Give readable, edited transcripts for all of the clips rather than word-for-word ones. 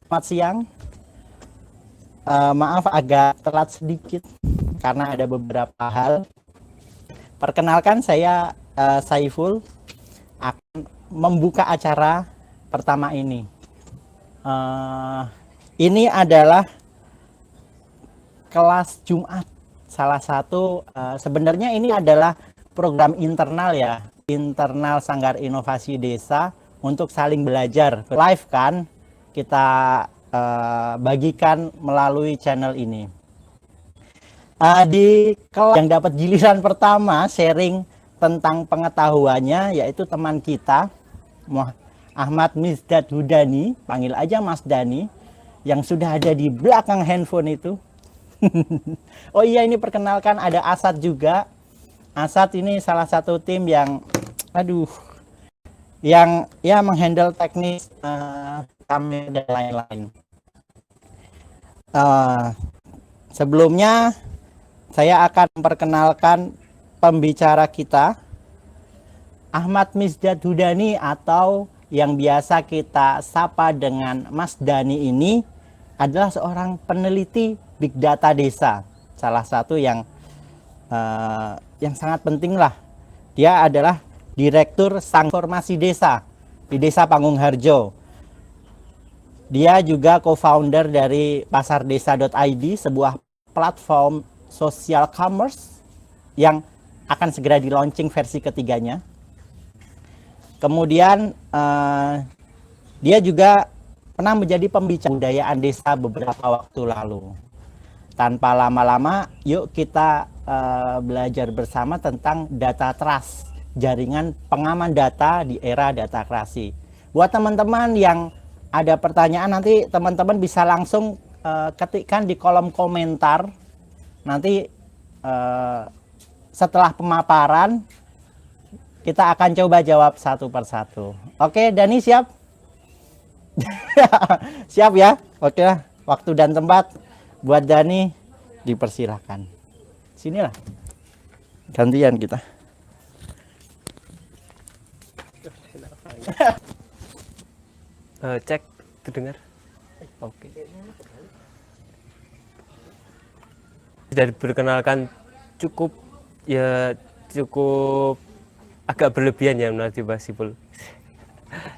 Selamat siang. Maaf agak telat sedikit karena ada beberapa hal. Perkenalkan saya Saiful akan membuka acara pertama ini. Ini adalah kelas Jumat. Salah satu sebenarnya ini adalah program internal ya, internal Sanggar Inovasi Desa untuk saling belajar. Live kan kita bagikan melalui channel ini. Di kelas yang dapat giliran pertama sharing tentang pengetahuannya yaitu teman kita Ahmad Misdad Hudani, panggil aja Mas Dani, yang sudah ada di belakang handphone itu. Oh iya, ini perkenalkan ada Asad juga. Asad ini salah satu tim yang yang ya menghandle teknis kamera dan lain-lain. Sebelumnya saya akan memperkenalkan pembicara kita, Ahmad Misdad Hudani, atau yang biasa kita sapa dengan Mas Dani. Ini adalah seorang peneliti Big Data Desa, salah satu yang sangat penting lah. Dia adalah Direktur Transformasi Desa di Desa Pangungharjo. Dia juga co-founder dari pasardesa.id, sebuah platform social commerce yang akan segera di launching versi ketiganya. Kemudian dia juga pernah menjadi pembicara kebudayaan desa beberapa waktu lalu. Tanpa lama-lama, yuk kita belajar bersama tentang data trust, jaringan pengaman data di era datakrasi. Buat teman-teman yang ada pertanyaan, nanti teman-teman bisa langsung ketikkan di kolom komentar. Nanti setelah pemaparan kita akan coba jawab satu persatu. Oke, Dani siap? Siap ya? Oke lah, waktu dan tempat buat Dani dipersilahkan. Sinilah, gantian kita. Cek, terdengar? Oke. Sudah diperkenalkan cukup agak berlebihan ya menurut Mas Saiful.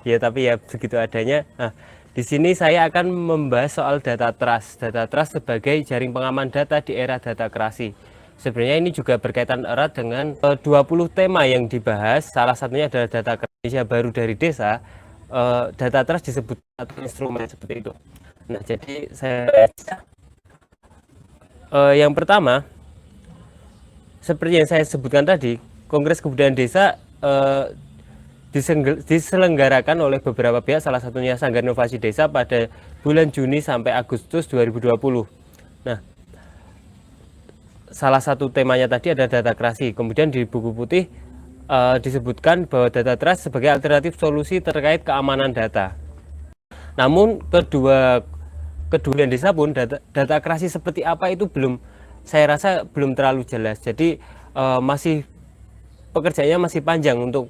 Ya tapi ya begitu adanya. Nah, di sini saya akan membahas soal data trust. Data trust sebagai jaring pengaman data di era datakrasi. Sebenarnya ini juga berkaitan erat dengan 20 tema yang dibahas. Salah satunya adalah data Indonesia baru dari desa. Data trust disebut satu instrumen seperti itu. Nah, jadi yang pertama, seperti yang saya sebutkan tadi, Kongres Kebudayaan Desa diselenggarakan oleh beberapa pihak, salah satunya Sanggar Inovasi Desa pada bulan Juni sampai Agustus 2020. Nah, salah satu temanya tadi ada datakrasi. Kemudian di buku putih disebutkan bahwa data trust sebagai alternatif solusi terkait keamanan data. Namun kedua desa pun datakrasi seperti apa itu saya rasa belum terlalu jelas. Jadi masih pekerjaannya masih panjang untuk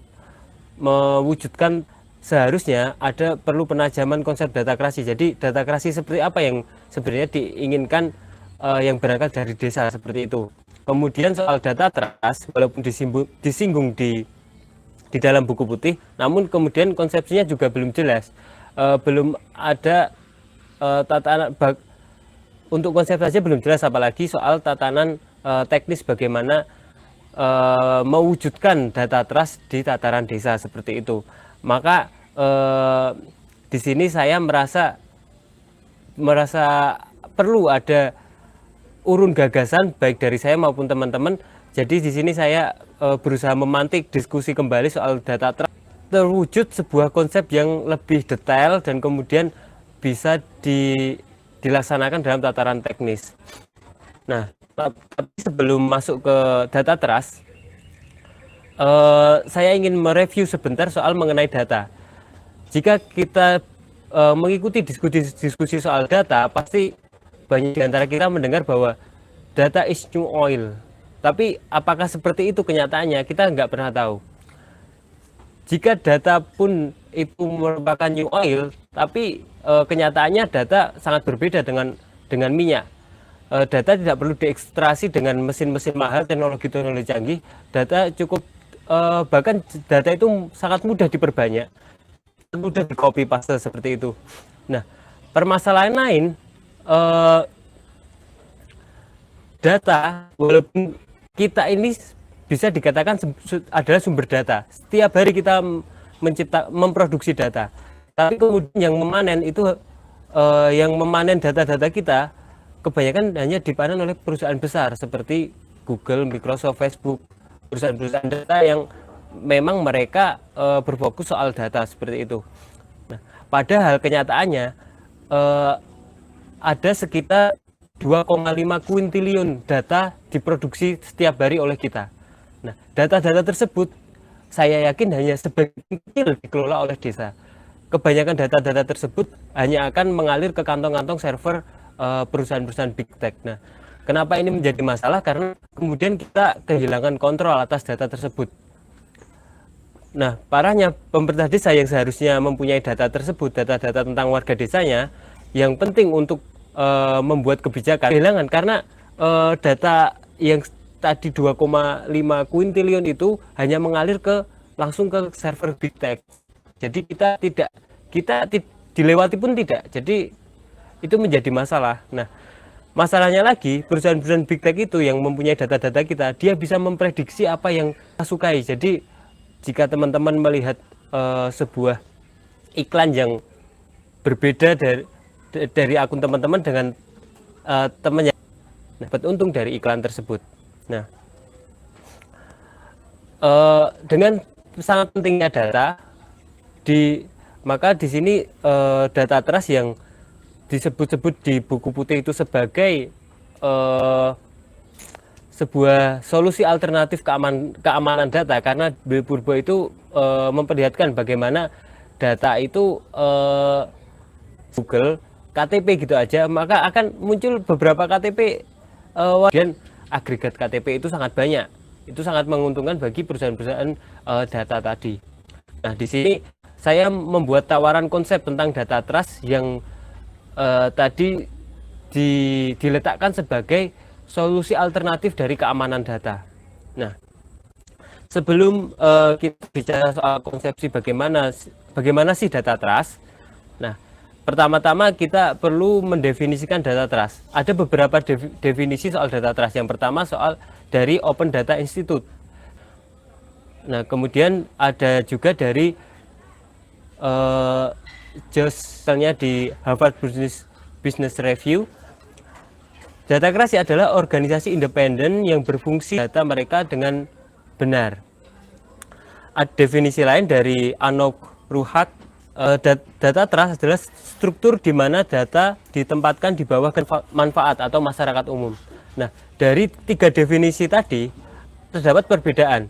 mewujudkan. Seharusnya perlu penajaman konsep datakrasi. Jadi datakrasi seperti apa yang sebenarnya diinginkan yang berangkat dari desa seperti itu. Kemudian soal data trust, walaupun disinggung di dalam buku putih, namun kemudian konsepsinya juga belum jelas. Belum ada tatanan untuk konsep saja belum jelas, apalagi soal tatanan teknis bagaimana mewujudkan data trust di tataran desa seperti itu. Maka di sini saya merasa perlu ada urun gagasan baik dari saya maupun teman-teman. Jadi di sini saya berusaha memantik diskusi kembali soal data trust terwujud sebuah konsep yang lebih detail dan kemudian bisa dilaksanakan dalam tataran teknis. Nah, tapi sebelum masuk ke data trust, saya ingin mereview sebentar soal mengenai data. Jika kita mengikuti diskusi soal data, pasti banyak di antara kita mendengar bahwa data is new oil. Tapi apakah seperti itu kenyataannya? Kita nggak pernah tahu. Jika data pun itu merupakan new oil, tapi kenyataannya data sangat berbeda dengan minyak. Data tidak perlu diekstraksi dengan mesin-mesin mahal, teknologi-teknologi canggih. Data cukup, bahkan data itu sangat mudah diperbanyak, mudah di copy paste seperti itu. Nah, permasalahan lain, data, walaupun kita ini bisa dikatakan adalah sumber data, setiap hari kita memproduksi data, tapi kemudian yang memanen itu, yang memanen data-data kita kebanyakan hanya dipanen oleh perusahaan besar seperti Google, Microsoft, Facebook, perusahaan-perusahaan data yang memang mereka berfokus soal data seperti itu. Nah, padahal kenyataannya ada sekitar 2,5 kuintilion data diproduksi setiap hari oleh kita. Nah, data-data tersebut saya yakin hanya sebagian kecil dikelola oleh desa. Kebanyakan data-data tersebut hanya akan mengalir ke kantong-kantong server perusahaan-perusahaan big tech. Nah, kenapa ini menjadi masalah? Karena kemudian kita kehilangan kontrol atas data tersebut. Nah, parahnya pemerintah desa yang seharusnya mempunyai data tersebut, data-data tentang warga desanya, yang penting untuk membuat kebijakan, kehilangan karena data yang tadi 2,5 kuintilion itu hanya mengalir langsung ke server big tech. Jadi kita dilewati pun tidak. Jadi itu menjadi masalah. Nah, masalahnya lagi, perusahaan-perusahaan big tech itu yang mempunyai data-data kita, dia bisa memprediksi apa yang kita sukai. Jadi jika teman-teman melihat sebuah iklan yang berbeda dari akun teman-teman dengan temannya, dapat untung dari iklan tersebut. Nah, dengan sangat pentingnya data, maka di sini data trust yang disebut-sebut di buku putih itu sebagai sebuah solusi alternatif keamanan data, karena Bill Purbo itu memperlihatkan bagaimana data itu Google KTP gitu aja, maka akan muncul beberapa KTP, dan agregat KTP itu sangat banyak. Itu sangat menguntungkan bagi perusahaan-perusahaan data tadi. Nah, di sini saya membuat tawaran konsep tentang data trust yang tadi diletakkan sebagai solusi alternatif dari keamanan data. Nah, sebelum kita bicara soal konsepsi bagaimana sih data trust, nah, pertama-tama kita perlu mendefinisikan data trust. Ada beberapa definisi soal data trust. Yang pertama soal dari Open Data Institute. Nah, kemudian ada juga dari jurnalnya di Harvard Business Review. Data trust adalah organisasi independen yang berfungsi data mereka dengan benar. Ada definisi lain dari Anok Ruhak. Data trust adalah struktur di mana data ditempatkan di bawah manfaat atau masyarakat umum. Nah, dari tiga definisi tadi terdapat perbedaan.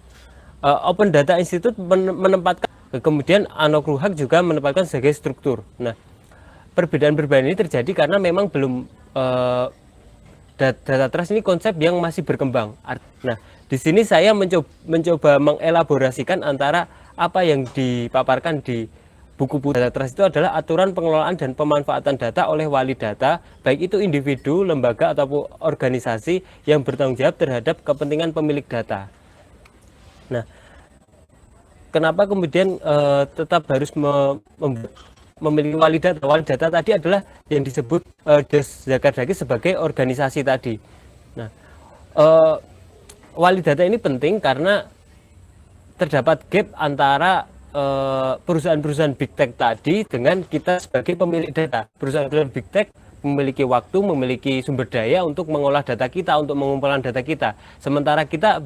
Open Data Institute menempatkan, kemudian Anok Ruhak juga menempatkan sebagai struktur. Nah, perbedaan-perbedaan ini terjadi karena memang belum data trust ini konsep yang masih berkembang. Nah, di sini saya mencoba mengelaborasikan antara apa yang dipaparkan di buku putih. Data trust itu adalah aturan pengelolaan dan pemanfaatan data oleh wali data, baik itu individu, lembaga, ataupun organisasi yang bertanggung jawab terhadap kepentingan pemilik data. Nah, kenapa kemudian tetap harus memiliki wali data? Wali data tadi adalah yang disebut Des Zakardaki sebagai organisasi tadi. Nah, wali data ini penting karena terdapat gap antara perusahaan-perusahaan big tech tadi dengan kita sebagai pemilik data. Perusahaan-perusahaan big tech memiliki waktu, memiliki sumber daya untuk mengolah data kita, untuk mengumpulkan data kita. Sementara kita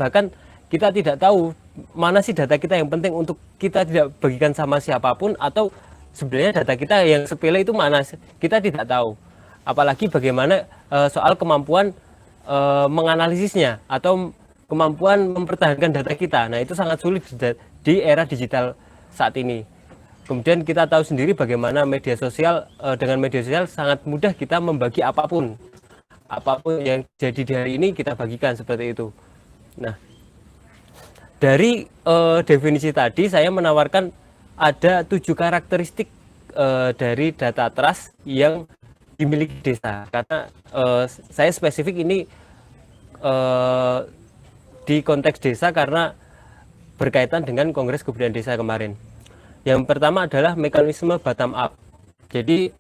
tidak tahu mana sih data kita yang penting untuk kita tidak bagikan sama siapapun, atau sebenarnya data kita yang sepele itu mana, kita tidak tahu. Apalagi bagaimana soal kemampuan menganalisisnya atau kemampuan mempertahankan data kita. Nah, itu sangat sulit di era digital saat ini. Kemudian kita tahu sendiri bagaimana media sosial, dengan media sosial sangat mudah kita membagi apapun yang jadi di hari ini kita bagikan seperti itu. Nah, dari definisi tadi saya menawarkan ada 7 karakteristik dari data trust yang dimiliki desa. Karena saya spesifik ini di konteks desa karena berkaitan dengan Kongres Kebudayaan Desa kemarin. Yang pertama adalah mekanisme bottom up. Jadi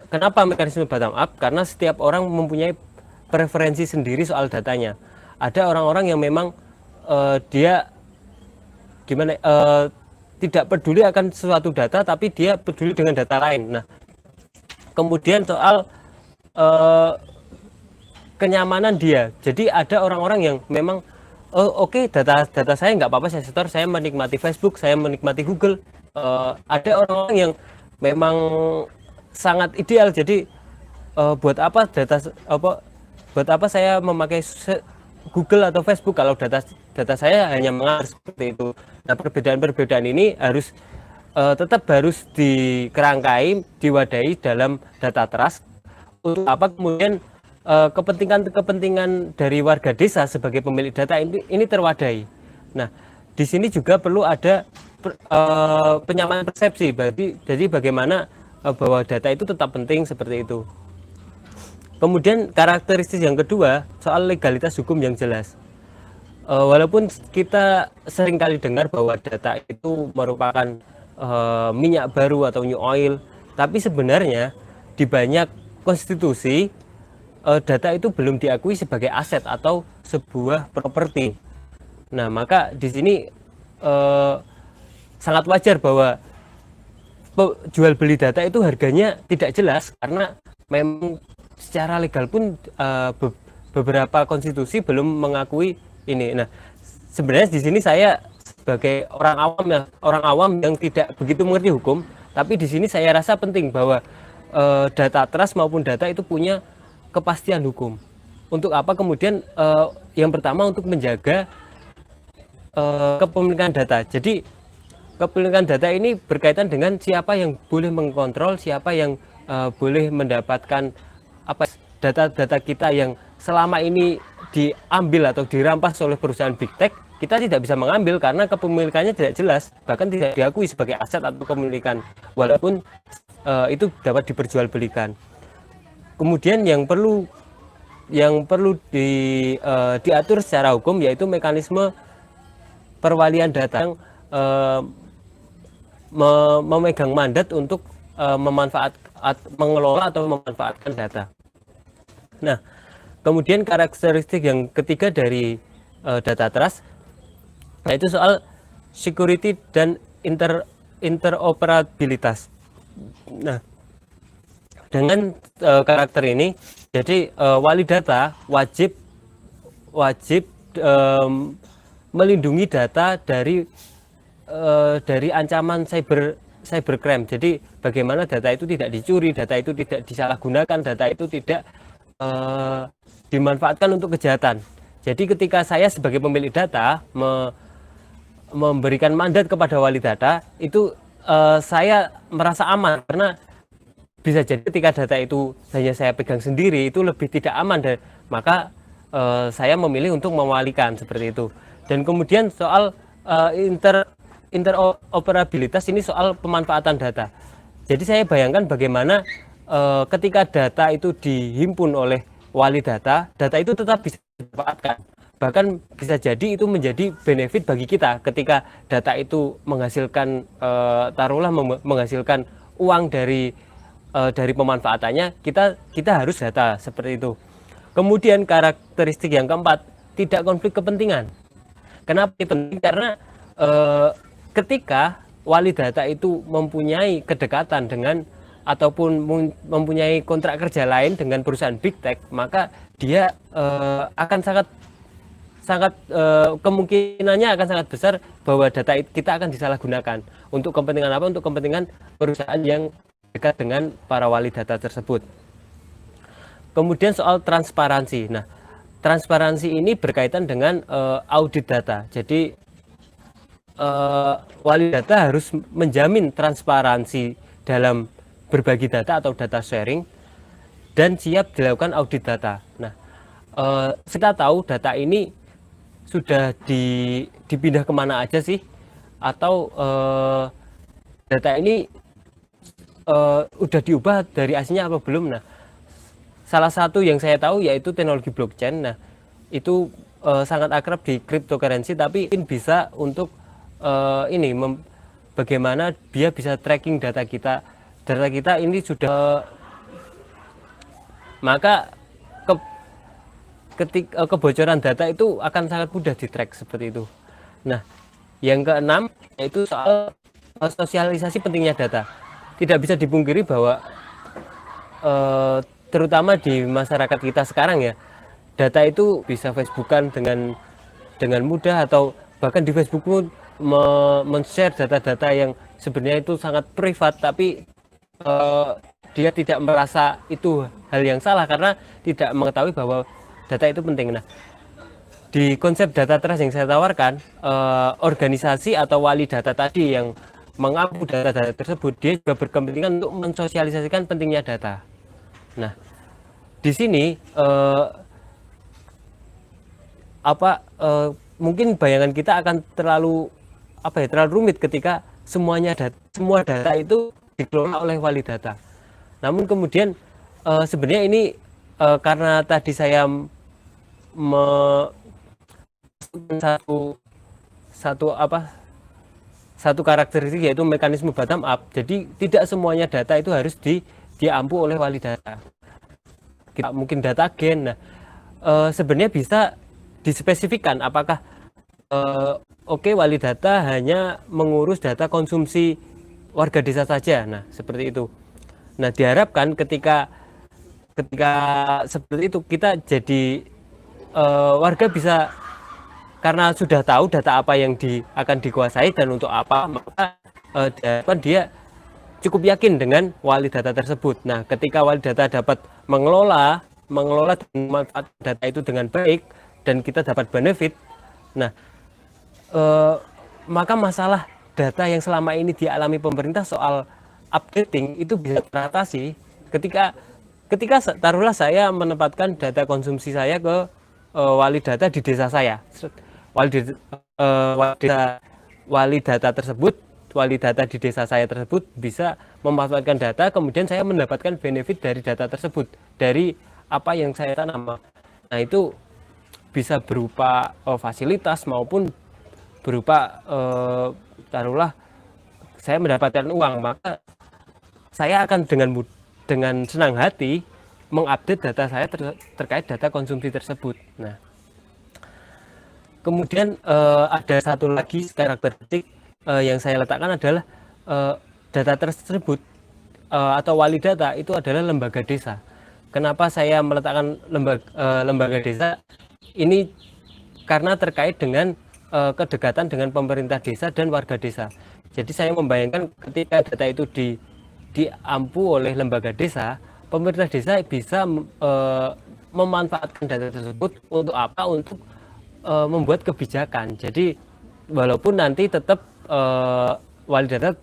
kenapa mekanisme bottom up? Karena setiap orang mempunyai preferensi sendiri soal datanya. Ada orang-orang yang memang dia tidak peduli akan suatu data, tapi dia peduli dengan data lain. Nah, kemudian soal kenyamanan dia. Jadi ada orang-orang yang memang oke, data saya nggak apa-apa saya setor, saya menikmati Facebook, saya menikmati Google. Ada orang-orang yang memang sangat ideal. Jadi buat apa saya memakai Google atau Facebook kalau data saya hanya mengalir seperti itu. Nah, perbedaan-perbedaan ini tetap harus dikerangkai, diwadahi dalam data trust. Untuk apa kemudian kepentingan dari warga desa sebagai pemilik data ini terwadahi. Nah, di sini juga perlu ada penyamaan persepsi. Jadi bagaimana bahwa data itu tetap penting seperti itu. Kemudian karakteristik yang kedua soal legalitas hukum yang jelas. Walaupun kita sering kali dengar bahwa data itu merupakan minyak baru atau new oil, tapi sebenarnya di banyak konstitusi data itu belum diakui sebagai aset atau sebuah properti. Nah, maka di sini sangat wajar bahwa jual beli data itu harganya tidak jelas karena memang secara legal pun beberapa konstitusi belum mengakui ini. Nah, sebenarnya di sini saya sebagai orang awam yang tidak begitu mengerti hukum, tapi di sini saya rasa penting bahwa data trust maupun data itu punya kepastian hukum. Untuk apa kemudian yang pertama untuk menjaga kepemilikan data. Jadi kepemilikan data ini berkaitan dengan siapa yang boleh mengkontrol, siapa yang boleh mendapatkan data-data kita yang selama ini diambil atau dirampas oleh perusahaan big tech. Kita tidak bisa mengambil karena kepemilikannya tidak jelas, bahkan tidak diakui sebagai aset atau kepemilikan, walaupun itu dapat diperjualbelikan. Kemudian yang perlu diatur secara hukum yaitu mekanisme perwalian data yang memegang mandat untuk mengelola atau memanfaatkan data. Nah, kemudian karakteristik yang ketiga dari data trust yaitu soal security dan interoperabilitas. Nah, dengan karakter ini, jadi wali data wajib melindungi data dari ancaman cybercrime. Jadi bagaimana data itu tidak dicuri, data itu tidak disalahgunakan, data itu tidak dimanfaatkan untuk kejahatan. Jadi ketika saya sebagai pemilik data memberikan mandat kepada wali data, itu saya merasa aman karena bisa jadi ketika data itu hanya saya pegang sendiri itu lebih tidak aman, dan maka saya memilih untuk mewalikan seperti itu. Dan kemudian soal interoperabilitas ini soal pemanfaatan data. Jadi saya bayangkan bagaimana ketika data itu dihimpun oleh wali data, data itu tetap bisa dimanfaatkan. Bahkan bisa jadi itu menjadi benefit bagi kita ketika data itu menghasilkan taruhlah menghasilkan uang dari pemanfaatannya, kita harus data seperti itu. Kemudian karakteristik yang keempat, tidak konflik kepentingan. Kenapa itu penting? Karena ketika wali data itu mempunyai kedekatan dengan ataupun mempunyai kontrak kerja lain dengan perusahaan big tech, maka dia akan sangat kemungkinannya akan sangat besar bahwa data kita akan disalahgunakan untuk kepentingan apa? Untuk kepentingan perusahaan yang dekat dengan para wali data tersebut. Kemudian soal transparansi. Nah, transparansi ini berkaitan dengan audit data. Jadi wali data harus menjamin transparansi dalam berbagi data atau data sharing dan siap dilakukan audit data. Nah, kita tahu data ini sudah dipindah kemana aja sih, atau data ini udah diubah dari aslinya apa belum. Nah, salah satu yang saya tahu yaitu teknologi blockchain. Nah, itu sangat akrab di cryptocurrency, tapi ini bisa untuk bagaimana dia bisa tracking data kita. Data kita ini sudah maka kebocoran data itu akan sangat mudah di-track seperti itu. Nah, yang keenam yaitu soal sosialisasi pentingnya data. Tidak bisa dipungkiri bahwa terutama di masyarakat kita sekarang ya, data itu bisa Facebookan dengan mudah, atau bahkan di Facebook pun men-share data-data yang sebenarnya itu sangat privat, tapi dia tidak merasa itu hal yang salah karena tidak mengetahui bahwa data itu penting. Nah, di konsep data trust yang saya tawarkan, organisasi atau wali data tadi yang mengampu data-data tersebut, dia juga berkepentingan untuk mensosialisasikan pentingnya data. Nah, di sini mungkin bayangan kita akan terlalu rumit ketika semua data itu dikelola oleh wali data. Namun kemudian sebenarnya ini karena tadi saya satu karakteristik yaitu mekanisme bottom up. Jadi tidak semuanya data itu harus diampu oleh wali data. Kita mungkin data gen. Nah, sebenarnya bisa dispesifikkan apakah wali data hanya mengurus data konsumsi warga desa saja. Nah, seperti itu. Nah, diharapkan ketika seperti itu kita jadi warga bisa, karena sudah tahu data apa yang akan dikuasai dan untuk apa, maka dia cukup yakin dengan wali data tersebut. Nah, ketika wali data dapat mengelola dan memanfaatkan data itu dengan baik dan kita dapat benefit, nah maka masalah data yang selama ini dialami pemerintah soal updating itu bisa teratasi ketika taruhlah saya menempatkan data konsumsi saya ke wali data di desa saya. Wali data di desa saya tersebut bisa memanfaatkan data, kemudian saya mendapatkan benefit dari data tersebut, dari apa yang saya tanam. Nah, itu bisa berupa fasilitas maupun berupa taruhlah saya mendapatkan uang, maka saya akan dengan senang hati mengupdate data saya terkait data konsumsi tersebut. Nah, kemudian ada satu lagi karakteristik yang saya letakkan adalah data tersebut atau wali data itu adalah lembaga desa. Kenapa saya meletakkan lembaga desa ini? Karena terkait dengan kedekatan dengan pemerintah desa dan warga desa. Jadi saya membayangkan ketika data itu diampu oleh lembaga desa, pemerintah desa bisa memanfaatkan data tersebut untuk apa? Untuk membuat kebijakan. Jadi walaupun nanti tetap wali data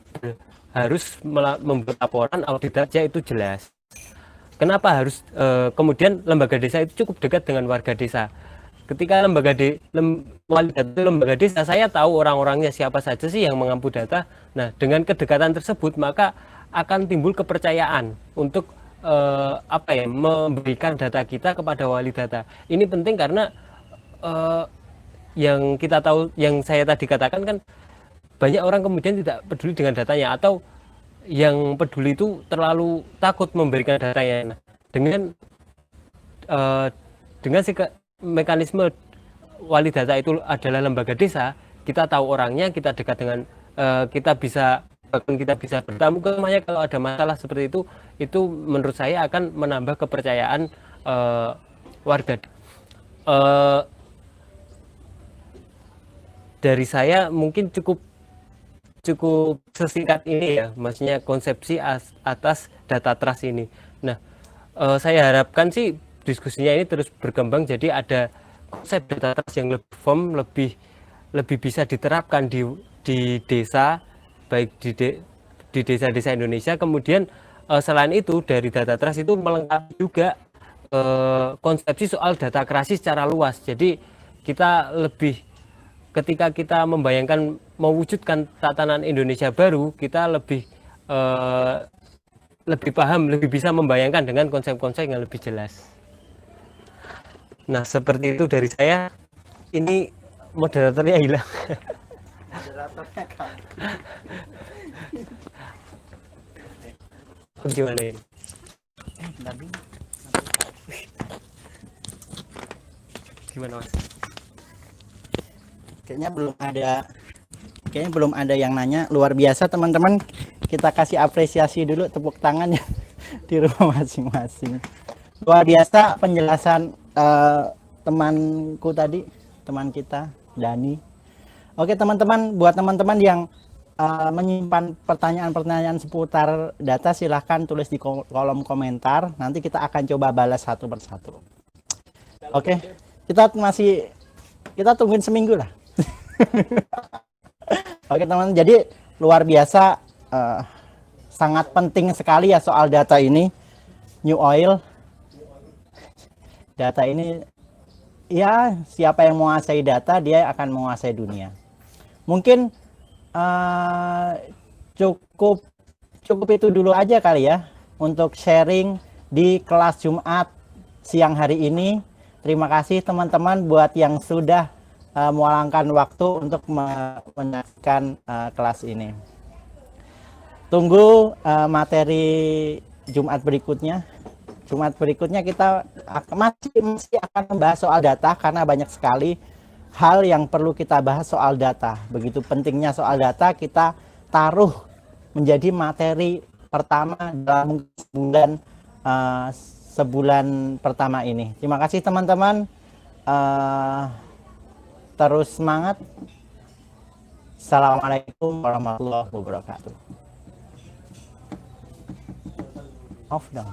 harus membuat laporan audit saja, itu jelas. Kenapa harus kemudian lembaga desa itu cukup dekat dengan warga desa? Ketika wali data lembaga desa, saya tahu orang-orangnya siapa saja sih yang mengampu data. Nah, dengan kedekatan tersebut maka akan timbul kepercayaan untuk memberikan data kita kepada wali data. Ini penting karena yang kita tahu, yang saya tadi katakan kan, banyak orang kemudian tidak peduli dengan datanya, atau yang peduli itu terlalu takut memberikan datanya. Nah, dengan mekanisme wali data itu adalah lembaga desa, kita tahu orangnya, kita dekat dengan kita bisa bertamu ke rumahnya kalau ada masalah seperti itu menurut saya akan menambah kepercayaan warga. Dari saya mungkin cukup sesingkat ini ya, maksudnya konsepsi atas data trust ini. Nah, saya harapkan sih diskusinya ini terus berkembang, jadi ada konsep data trust yang lebih firm, lebih bisa diterapkan di desa, baik di desa-desa Indonesia. Kemudian selain itu, dari data trust itu melengkapi juga konsepsi soal data kreasi secara luas. Jadi kita ketika kita membayangkan mewujudkan tatanan Indonesia baru, kita lebih lebih paham, lebih bisa membayangkan dengan konsep-konsep yang lebih jelas. Nah, seperti itu dari saya. Ini moderatornya hilang. Moderatornya kan. Gimana ini? Gimana, Mas? Kayaknya belum ada yang nanya. Luar biasa teman-teman. Kita kasih apresiasi dulu, tepuk tangan ya di rumah masing-masing. Luar biasa penjelasan temanku tadi, teman kita Dani. Oke teman-teman, buat teman-teman yang menyimpan pertanyaan-pertanyaan seputar data, silahkan tulis di kolom komentar. Nanti kita akan coba balas satu persatu. Oke, kita tungguin seminggu lah. Oke teman-teman, jadi luar biasa, sangat penting sekali ya soal data ini. New Oil, data ini ya, siapa yang menguasai data dia akan menguasai dunia. Mungkin cukup itu dulu aja kali ya untuk sharing di kelas Jumat siang hari ini. Terima kasih teman-teman buat yang sudah meluangkan waktu untuk menyaksikan kelas ini. Tunggu materi Jumat berikutnya. Jumat berikutnya kita masih akan membahas soal data, karena banyak sekali hal yang perlu kita bahas soal data. Begitu pentingnya soal data, kita taruh menjadi materi pertama dalam sebulan pertama ini. Terima kasih teman-teman. Terus semangat. Assalamualaikum warahmatullahi wabarakatuh. Off dong.